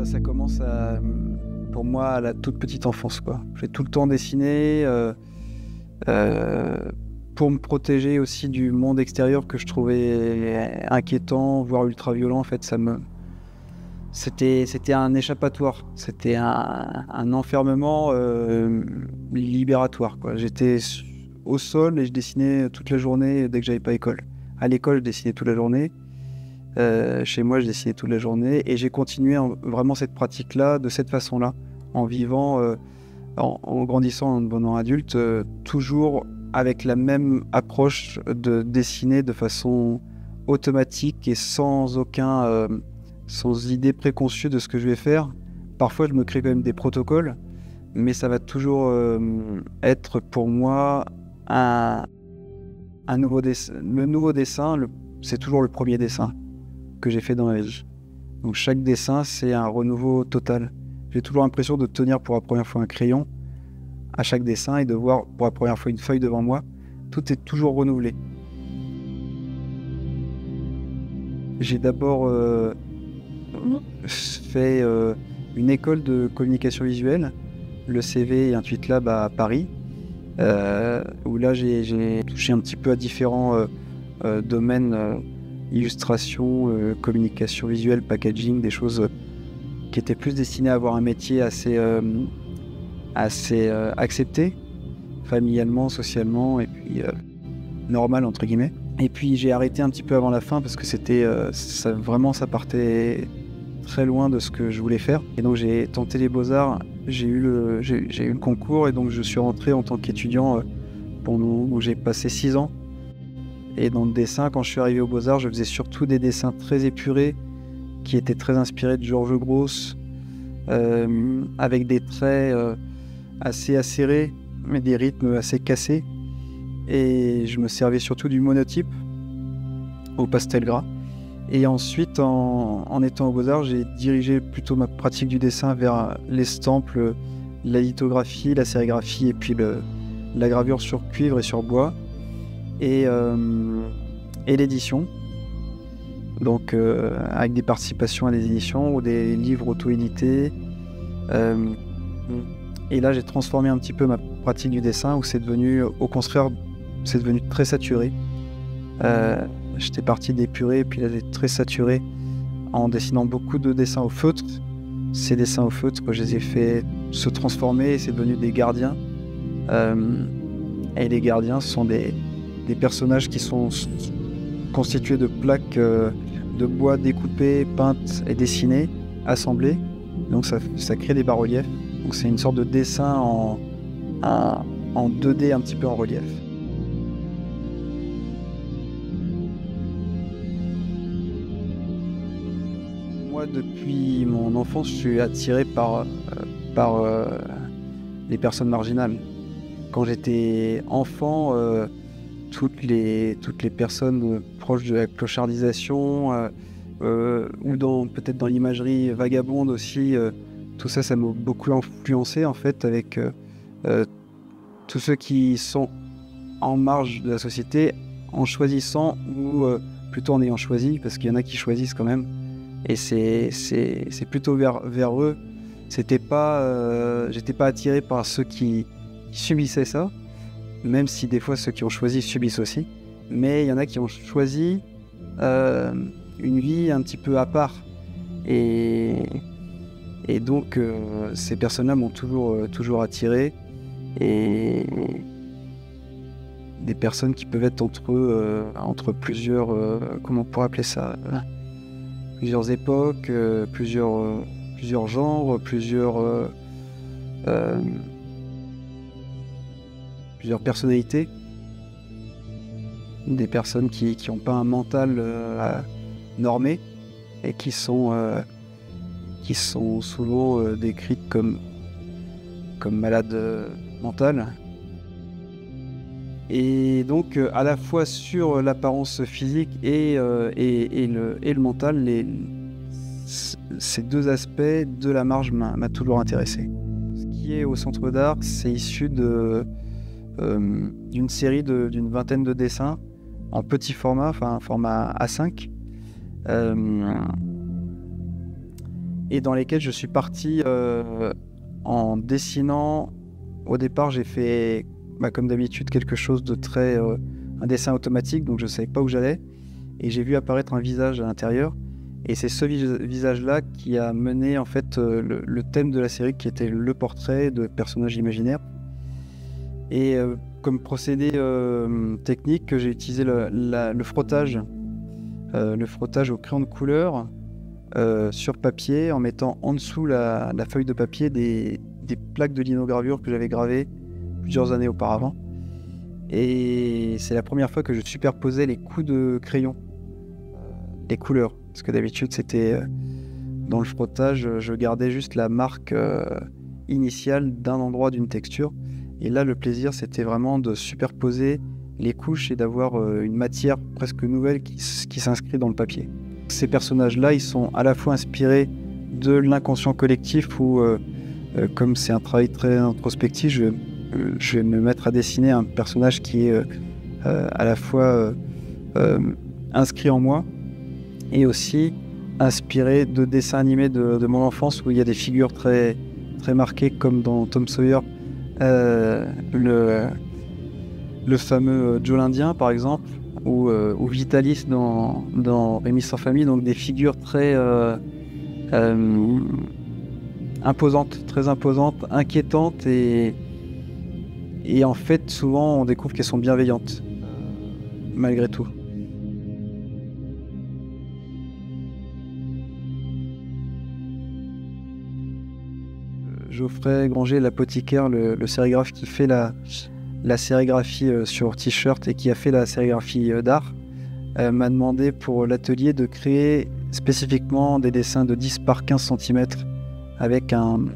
Ça commence pour moi à la toute petite enfance, quoi. J'ai tout le temps dessiné pour me protéger aussi du monde extérieur que je trouvais inquiétant, voire ultra-violent. En fait, c'était un échappatoire, c'était un enfermement libératoire, quoi. J'étais au sol et je dessinais toute la journée dès que j'avais pas école. À l'école, je dessinais toute la journée. Chez moi, je dessinais toute la journée et j'ai continué vraiment cette pratique-là de cette façon-là, en vivant, en grandissant, en devenant adulte, toujours avec la même approche de dessiner de façon automatique et sans idée préconçue de ce que je vais faire. Parfois, je me crée quand même des protocoles, mais ça va toujours être pour moi un nouveau dessin. Le nouveau dessin, c'est toujours le premier dessin que j'ai fait dans ma vie. Donc chaque dessin, c'est un renouveau total. J'ai toujours l'impression de tenir pour la première fois un crayon à chaque dessin et de voir pour la première fois une feuille devant moi. Tout est toujours renouvelé. J'ai d'abord fait une école de communication visuelle, le CV et Intuit Lab à Paris, où là j'ai touché un petit peu à différents domaines, illustration, communication visuelle, packaging, des choses qui étaient plus destinées à avoir un métier assez accepté, familialement, socialement, et puis normal entre guillemets. Et puis j'ai arrêté un petit peu avant la fin parce que ça partait très loin de ce que je voulais faire. Et donc j'ai tenté les Beaux-Arts, j'ai eu le concours et donc je suis rentré en tant qu'étudiant où j'ai passé 6 ans. Et dans le dessin, quand je suis arrivé aux Beaux-Arts, je faisais surtout des dessins très épurés qui étaient très inspirés de Georges Grosz, avec des traits assez acérés, mais des rythmes assez cassés. Et je me servais surtout du monotype au pastel gras. Et ensuite, en étant aux Beaux-Arts, j'ai dirigé plutôt ma pratique du dessin vers l'estampe, la lithographie, la sérigraphie et puis la gravure sur cuivre et sur bois. Et l'édition, donc avec des participations à des éditions ou des livres auto-édités. Et là, j'ai transformé un petit peu ma pratique du dessin où c'est devenu, au contraire, c'est devenu très saturé. J'étais parti d'épuré et puis là, j'ai très saturé en dessinant beaucoup de dessins au feutre. Ces dessins au feutre, je les ai fait se transformer et c'est devenu des gardiens. Et les gardiens, ce sont des personnages qui sont constitués de plaques de bois découpées, peintes et dessinées, assemblées. Donc ça crée des bas-reliefs. Donc c'est une sorte de dessin en 2D un petit peu en relief. Moi, depuis mon enfance, je suis attiré par les personnes marginales. Quand j'étais enfant, toutes les personnes proches de la clochardisation ou peut-être dans l'imagerie vagabonde aussi, tout ça, ça m'a beaucoup influencé en fait avec tous ceux qui sont en marge de la société en choisissant ou plutôt en ayant choisi, parce qu'il y en a qui choisissent quand même, et c'est plutôt vers eux. J'étais pas attiré par ceux qui subissaient ça, même si des fois ceux qui ont choisi subissent aussi, mais il y en a qui ont choisi une vie un petit peu à part, et donc ces personnes-là m'ont toujours attiré, et des personnes qui peuvent être entre plusieurs, comment on pourrait appeler ça, plusieurs époques, plusieurs genres, plusieurs personnalités, des personnes qui n'ont pas un mental normé et qui sont souvent décrites comme malades mentales. Et donc à la fois sur l'apparence physique et le mental, ces deux aspects de la marge m'a toujours intéressé. Ce qui est au Centre d'Art, c'est issu d'une série d'une vingtaine de dessins en petit format, enfin un format A5. et dans lesquels je suis parti en dessinant. Au départ, j'ai fait, comme d'habitude, quelque chose de très... un dessin automatique, donc je ne savais pas où j'allais. Et j'ai vu apparaître un visage à l'intérieur. Et c'est ce visage-là qui a mené en fait le thème de la série, qui était le portrait de personnages imaginaires. Et comme procédé technique, j'ai utilisé le frottage au crayon de couleur sur papier, en mettant en dessous la feuille de papier des plaques de linogravure que j'avais gravées plusieurs années auparavant. Et c'est la première fois que je superposais les coups de crayon, les couleurs. Parce que d'habitude, c'était dans le frottage, je gardais juste la marque initiale d'un endroit, d'une texture. Et là, le plaisir, c'était vraiment de superposer les couches et d'avoir une matière presque nouvelle qui s'inscrit dans le papier. Ces personnages-là, ils sont à la fois inspirés de l'inconscient collectif où, comme c'est un travail très introspectif, je vais me mettre à dessiner un personnage qui est à la fois inscrit en moi et aussi inspiré de dessins animés de mon enfance où il y a des figures très, très marquées comme dans Tom Sawyer, le fameux Joe l'Indien par exemple, ou Vitalis dans Rémi sans famille, donc des figures très imposantes, très imposantes, inquiétantes et en fait souvent on découvre qu'elles sont bienveillantes malgré tout. Geoffrey Granger, l'apothicaire, le sérigraphe qui fait la sérigraphie sur t-shirt et qui a fait la sérigraphie d'art, m'a demandé pour l'atelier de créer spécifiquement des dessins de 10 par 15 cm avec une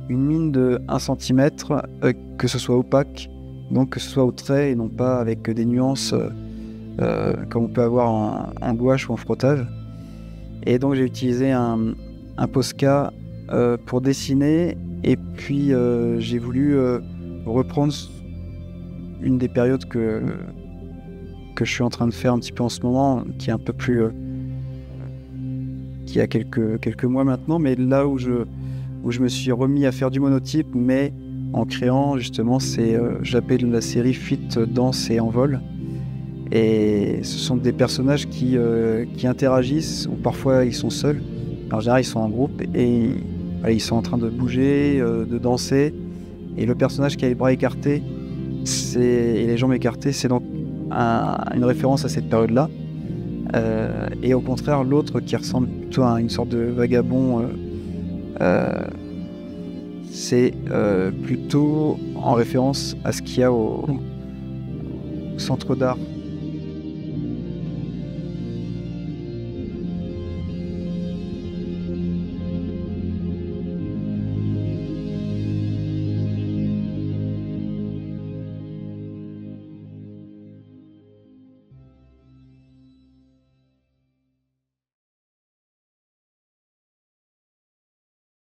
mine de 1 cm, que ce soit opaque, donc que ce soit au trait et non pas avec des nuances comme on peut avoir en gouache ou en frottage. Et donc j'ai utilisé un Posca pour dessiner, et puis j'ai voulu reprendre une des périodes que je suis en train de faire un petit peu en ce moment, qui est un peu plus qui a quelques mois maintenant, mais là où je me suis remis à faire du monotype, mais en créant justement j'appelle la série Fit, Danse et Envol. Et ce sont des personnages qui interagissent, ou parfois ils sont seuls. En général, ils sont en groupe et ils sont en train de bouger, de danser. Et le personnage qui a les bras écartés et les jambes écartées, c'est donc une référence à cette période-là. Et au contraire, l'autre qui ressemble plutôt à une sorte de vagabond, c'est plutôt en référence à ce qu'il y a au centre d'art